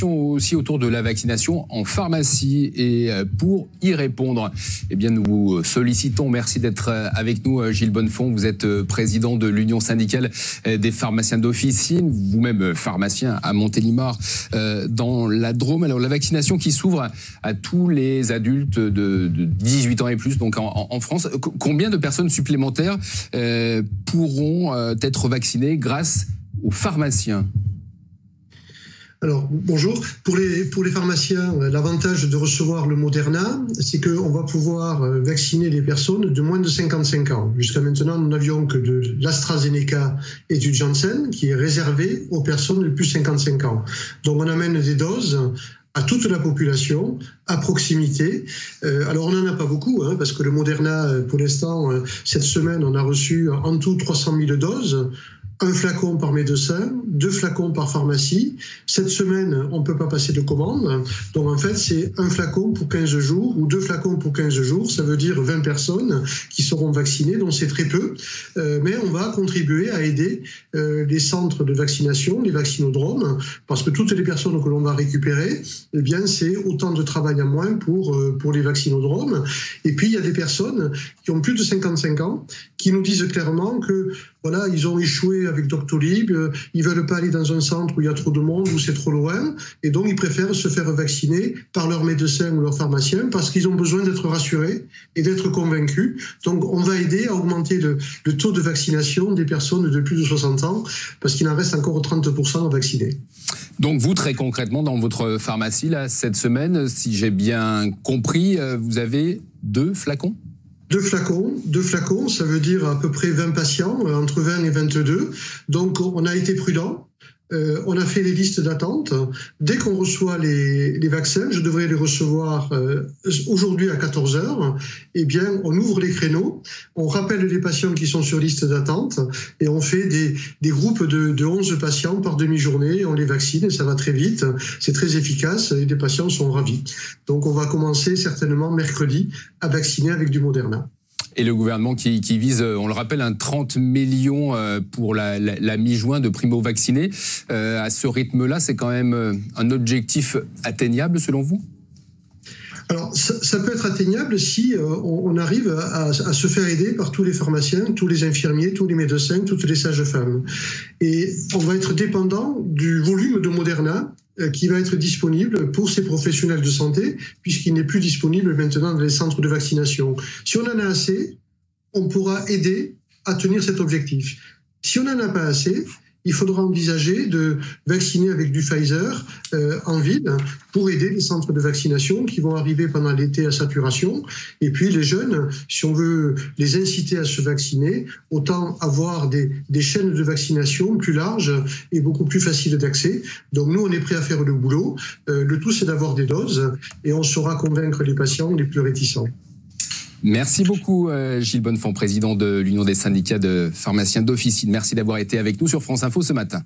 question aussi autour de la vaccination en pharmacie. Et pour y répondre, eh bien, nous vous sollicitons. Merci d'être avec nous, Gilles Bonnefond. Vous êtes président de l'Union syndicale des pharmaciens d'officine, vous-même pharmacien à Montélimar, dans la Drôme. Alors, la vaccination qui s'ouvre à tous les adultes de 18 ans et plus, donc en France. Combien de personnes supplémentaires pourront être vaccinées grâce aux pharmaciens? Alors, bonjour. Pour les pharmaciens, l'avantage de recevoir le Moderna, c'est qu'on va pouvoir vacciner les personnes de moins de 55 ans. Jusqu'à maintenant, nous n'avions que de l'AstraZeneca et du Janssen, qui est réservé aux personnes de plus de 55 ans. Donc, on amène des doses à toute la population, à proximité. Alors, on n'en a pas beaucoup, parce que le Moderna, pour l'instant, cette semaine, on a reçu en tout 300 000 doses. Un flacon par médecin, 2 flacons par pharmacie. Cette semaine, on ne peut pas passer de commande. Donc, en fait, c'est un flacon pour 15 jours ou 2 flacons pour 15 jours. Ça veut dire 20 personnes qui seront vaccinées, donc c'est très peu. Mais on va contribuer à aider les centres de vaccination, les vaccinodromes, parce que toutes les personnes que l'on va récupérer, eh bien, c'est autant de travail en moins pour les vaccinodromes. Et puis, il y a des personnes qui ont plus de 55 ans qui nous disent clairement que voilà, ils ont échoué avec Doctolib, ils ne veulent pas aller dans un centre où il y a trop de monde, où c'est trop loin, et donc ils préfèrent se faire vacciner par leur médecin ou leur pharmacien parce qu'ils ont besoin d'être rassurés et d'être convaincus. Donc on va aider à augmenter le taux de vaccination des personnes de plus de 60 ans parce qu'il en reste encore 30% à vacciner. Donc vous, très concrètement, dans votre pharmacie, là, cette semaine, si j'ai bien compris, vous avez 2 flacons ? 2 flacons, ça veut dire à peu près 20 patients, entre 20 et 22. Donc, on a été prudent. On a fait les listes d'attente. Dès qu'on reçoit les vaccins, je devrais les recevoir aujourd'hui à 14h, eh bien, on ouvre les créneaux, on rappelle les patients qui sont sur liste d'attente et on fait des groupes de 11 patients par demi-journée, on les vaccine et ça va très vite, c'est très efficace et les patients sont ravis. Donc, on va commencer certainement mercredi à vacciner avec du Moderna. Et le gouvernement qui vise, on le rappelle, 30 millions pour la mi-juin de primo-vaccinés. À ce rythme-là, c'est quand même un objectif atteignable selon vous ? Alors, ça peut être atteignable si on arrive à se faire aider par tous les pharmaciens, tous les infirmiers, tous les médecins, toutes les sages-femmes. Et on va être dépendant du volume de Moderna qui va être disponible pour ces professionnels de santé, puisqu'il n'est plus disponible maintenant dans les centres de vaccination. Si on en a assez, on pourra aider à tenir cet objectif. Si on n'en a pas assez, il faudra envisager de vacciner avec du Pfizer en ville pour aider les centres de vaccination qui vont arriver pendant l'été à saturation. Et puis les jeunes, si on veut les inciter à se vacciner, autant avoir des chaînes de vaccination plus larges et beaucoup plus faciles d'accès. Donc nous, on est prêts à faire le boulot. Le tout, c'est d'avoir des doses et on saura convaincre les patients les plus réticents. Merci beaucoup Gilles Bonnefond, président de l'Union des syndicats de pharmaciens d'officine. Merci d'avoir été avec nous sur France Info ce matin.